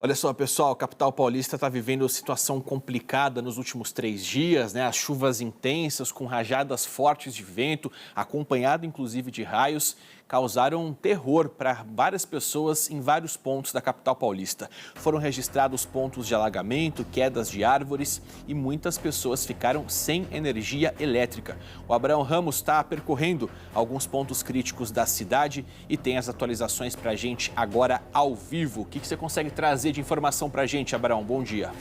Olha só, pessoal, a capital paulista está vivendo situação complicada nos últimos 3 dias, né? As chuvas intensas, com rajadas fortes de vento, acompanhado inclusive de raios, causaram terror para várias pessoas em vários pontos da capital paulista. Foram registrados pontos de alagamento, quedas de árvores e muitas pessoas ficaram sem energia elétrica. O Abraão Ramos está percorrendo alguns pontos críticos da cidade e tem as atualizações para a gente agora ao vivo. O que você consegue trazer de informação para a gente, Abraão? Bom dia.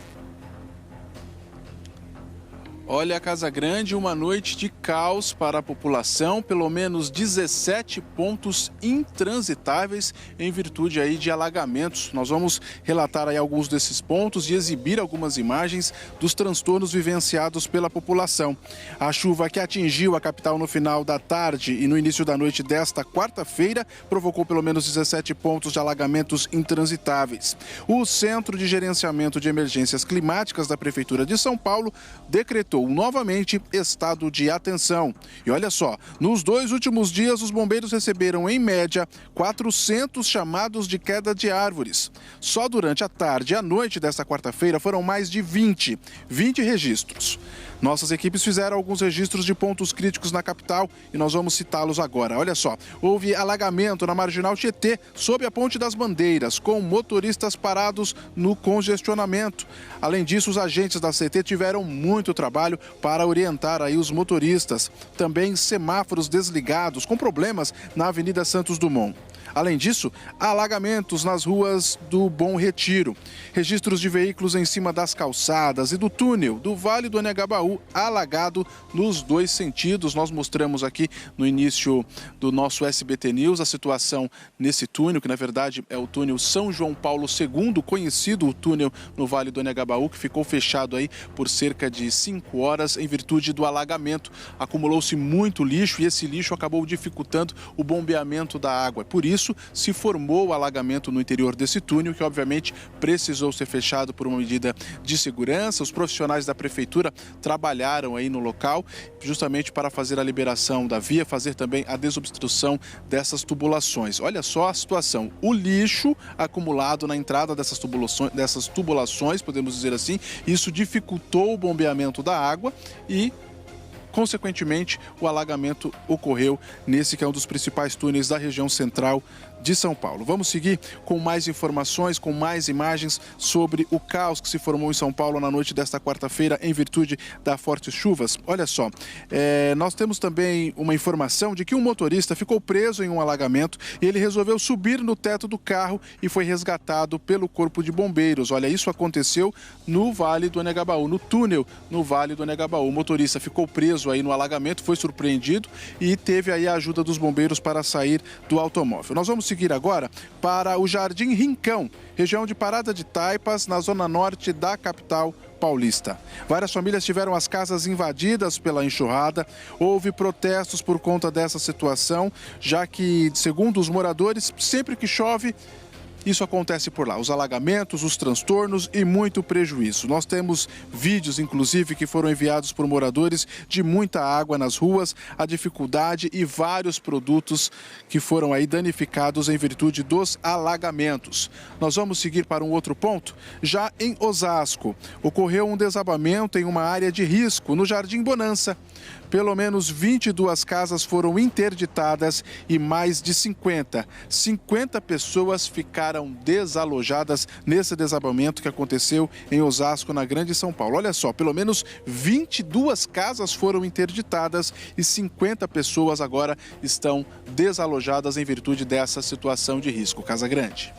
Olha, Casa Grande, uma noite de caos para a população, pelo menos 17 pontos intransitáveis em virtude aí de alagamentos. Nós vamos relatar aí alguns desses pontos e exibir algumas imagens dos transtornos vivenciados pela população. A chuva que atingiu a capital no final da tarde e no início da noite desta quarta-feira provocou pelo menos 17 pontos de alagamentos intransitáveis. O Centro de Gerenciamento de Emergências Climáticas da Prefeitura de São Paulo decretou novamente estado de atenção. E olha só, nos 2 últimos dias os bombeiros receberam em média 400 chamados de queda de árvores. Só durante a tarde e a noite desta quarta-feira foram mais de 20 registros. Nossas equipes fizeram alguns registros de pontos críticos na capital e nós vamos citá-los agora. Olha só, houve alagamento na Marginal Tietê, sob a Ponte das Bandeiras, com motoristas parados no congestionamento. Além disso, os agentes da CT tiveram muito trabalho para orientar aí os motoristas. Também semáforos desligados, com problemas na Avenida Santos Dumont. Além disso, alagamentos nas ruas do Bom Retiro. Registros de veículos em cima das calçadas e do túnel do Vale do Anhangabaú, alagado nos 2 sentidos. Nós mostramos aqui no início do nosso SBT News a situação nesse túnel, que na verdade é o túnel São João Paulo II, conhecido o túnel no Vale do Anhangabaú, que ficou fechado aí por cerca de 5 horas em virtude do alagamento. Acumulou-se muito lixo e esse lixo acabou dificultando o bombeamento da água. Por isso, se formou o alagamento no interior desse túnel, que obviamente precisou ser fechado por uma medida de segurança. Os profissionais da prefeitura trabalharam aí no local justamente para fazer a liberação da via, fazer também a desobstrução dessas tubulações. Olha só a situação, o lixo acumulado na entrada dessas tubulações, podemos dizer assim, isso dificultou o bombeamento da água e consequentemente, o alagamento ocorreu nesse que é um dos principais túneis da região central de São Paulo. Vamos seguir com mais informações, com mais imagens sobre o caos que se formou em São Paulo na noite desta quarta-feira em virtude das fortes chuvas. Olha só, nós temos também uma informação de que um motorista ficou preso em um alagamento e ele resolveu subir no teto do carro e foi resgatado pelo Corpo de Bombeiros. Olha, isso aconteceu no Vale do Anhangabaú, no túnel no Vale do Anhangabaú. O motorista ficou preso aí no alagamento, foi surpreendido e teve aí a ajuda dos bombeiros para sair do automóvel. Nós vamos seguir agora para o Jardim Rincão, região de Parada de Taipas, na zona norte da capital paulista. Várias famílias tiveram as casas invadidas pela enxurrada. Houve protestos por conta dessa situação, já que, segundo os moradores, sempre que chove, isso acontece por lá, os alagamentos, os transtornos e muito prejuízo. Nós temos vídeos, inclusive, que foram enviados por moradores de muita água nas ruas, a dificuldade e vários produtos que foram aí danificados em virtude dos alagamentos. Nós vamos seguir para um outro ponto. Já em Osasco, ocorreu um desabamento em uma área de risco, no Jardim Bonança. Pelo menos 22 casas foram interditadas e mais de 50 pessoas ficaram desalojadas nesse desabamento que aconteceu em Osasco, na Grande São Paulo. Olha só, pelo menos 22 casas foram interditadas e 50 pessoas agora estão desalojadas em virtude dessa situação de risco. Casa Grande.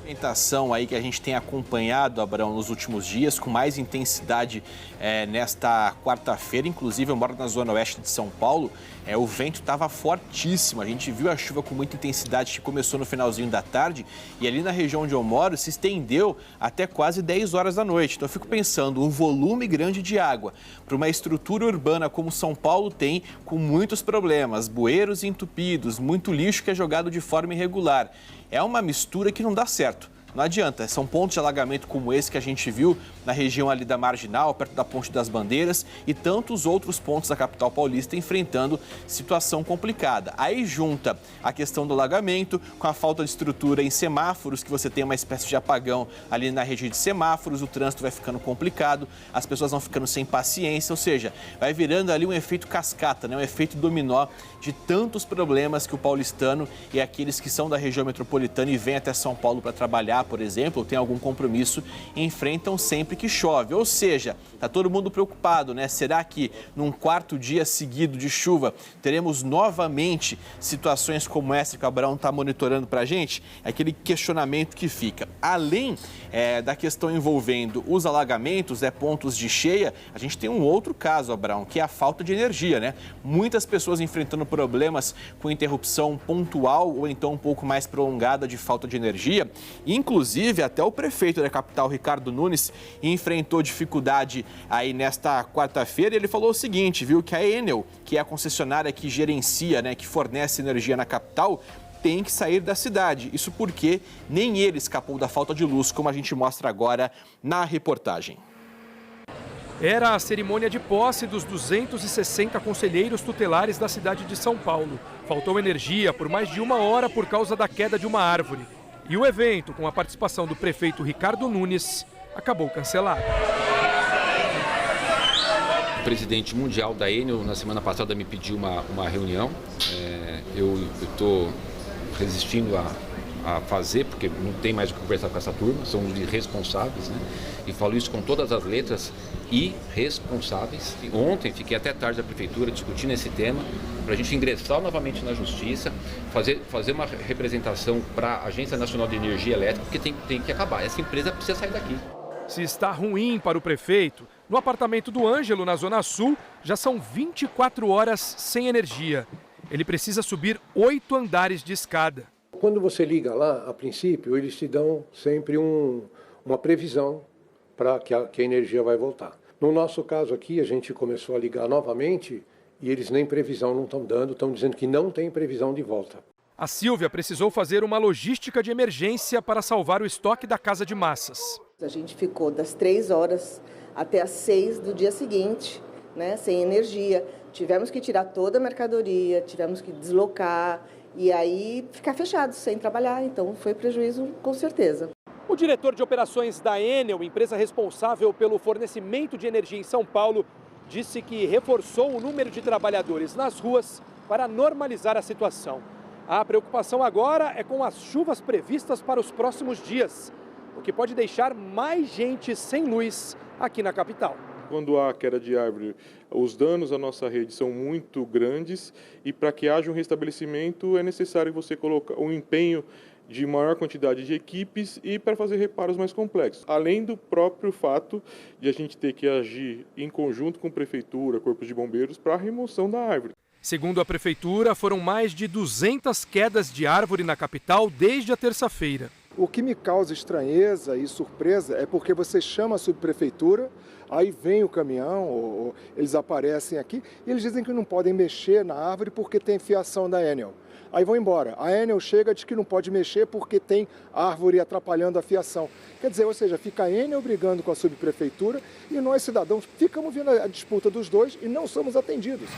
Movimentação aí que a gente tem acompanhado, Abraão, nos últimos dias, com mais intensidade nesta quarta-feira. Inclusive, eu moro na zona oeste de São Paulo, o vento estava fortíssimo. A gente viu a chuva com muita intensidade que começou no finalzinho da tarde e ali na região onde eu moro se estendeu até quase 10 horas da noite. Então eu fico pensando, um volume grande de água para uma estrutura urbana como São Paulo tem, com muitos problemas, bueiros entupidos, muito lixo que é jogado de forma irregular. É uma mistura que não dá certo. não adianta. São pontos de alagamento como esse que a gente viu na região ali da Marginal, perto da Ponte das Bandeiras, e tantos outros pontos da capital paulista enfrentando situação complicada. Aí junta a questão do alagamento com a falta de estrutura em semáforos, que você tem uma espécie de apagão ali na rede de semáforos, o trânsito vai ficando complicado, as pessoas vão ficando sem paciência, ou seja, vai virando ali um efeito cascata, né? Um efeito dominó de tantos problemas que o paulistano e aqueles que são da região metropolitana e vêm até São Paulo para trabalhar, por exemplo, ou tem algum compromisso, enfrentam sempre que chove. Ou seja, está todo mundo preocupado, né? Será que num quarto dia seguido de chuva teremos novamente situações como essa que o Abraão está monitorando para a gente? É aquele questionamento que fica. Além da questão envolvendo os alagamentos, pontos de cheia, a gente tem um outro caso, Abraão, que é a falta de energia, né? Muitas pessoas enfrentando problemas com interrupção pontual ou então um pouco mais prolongada de falta de energia. Inclusive, até o prefeito da capital, Ricardo Nunes, enfrentou dificuldade aí nesta quarta-feira. Ele falou o seguinte, viu, que a Enel, que é a concessionária que gerencia, né, que fornece energia na capital, tem que sair da cidade. Isso porque nem ele escapou da falta de luz, como a gente mostra agora na reportagem. Era a cerimônia de posse dos 260 conselheiros tutelares da cidade de São Paulo. Faltou energia por mais de 1 hora por causa da queda de uma árvore. E o evento, com a participação do prefeito Ricardo Nunes, acabou cancelado. O presidente mundial da Enel, na semana passada, me pediu uma reunião. Eu estou resistindo a fazer, porque não tem mais o que conversar com essa turma, são os irresponsáveis, né? E falo isso com todas as letras, irresponsáveis. E ontem fiquei até tarde na prefeitura discutindo esse tema, para a gente ingressar novamente na justiça, fazer uma representação para a Agência Nacional de Energia Elétrica, porque tem que acabar, essa empresa precisa sair daqui. Se está ruim para o prefeito, no apartamento do Ângelo, na Zona Sul, já são 24 horas sem energia. Ele precisa subir 8 andares de escada. Quando você liga lá, a princípio, eles te dão sempre uma previsão para que a energia vai voltar. No nosso caso aqui, a gente começou a ligar novamente e eles nem previsão não estão dando, estão dizendo que não tem previsão de volta. A Silvia precisou fazer uma logística de emergência para salvar o estoque da casa de massas. A gente ficou das 3 horas até as 6 do dia seguinte, né, sem energia. Tivemos que tirar toda a mercadoria, tivemos que deslocar e aí ficar fechados, sem trabalhar. Então foi prejuízo com certeza. O diretor de operações da Enel, empresa responsável pelo fornecimento de energia em São Paulo, disse que reforçou o número de trabalhadores nas ruas para normalizar a situação. A preocupação agora é com as chuvas previstas para os próximos dias, o que pode deixar mais gente sem luz aqui na capital. Quando há queda de árvore, os danos à nossa rede são muito grandes e para que haja um restabelecimento é necessário você colocar um empenho de maior quantidade de equipes e para fazer reparos mais complexos. Além do próprio fato de a gente ter que agir em conjunto com prefeitura, corpos de bombeiros para a remoção da árvore. Segundo a prefeitura, foram mais de 200 quedas de árvore na capital desde a terça-feira. O que me causa estranheza e surpresa é porque você chama a subprefeitura, aí vem o caminhão, ou eles aparecem aqui, e eles dizem que não podem mexer na árvore porque tem fiação da Enel. Aí vão embora. A Enel chega e diz que não pode mexer porque tem árvore atrapalhando a fiação. Quer dizer, ou seja, fica a Enel brigando com a subprefeitura e nós, cidadãos, ficamos vendo a disputa dos dois e não somos atendidos.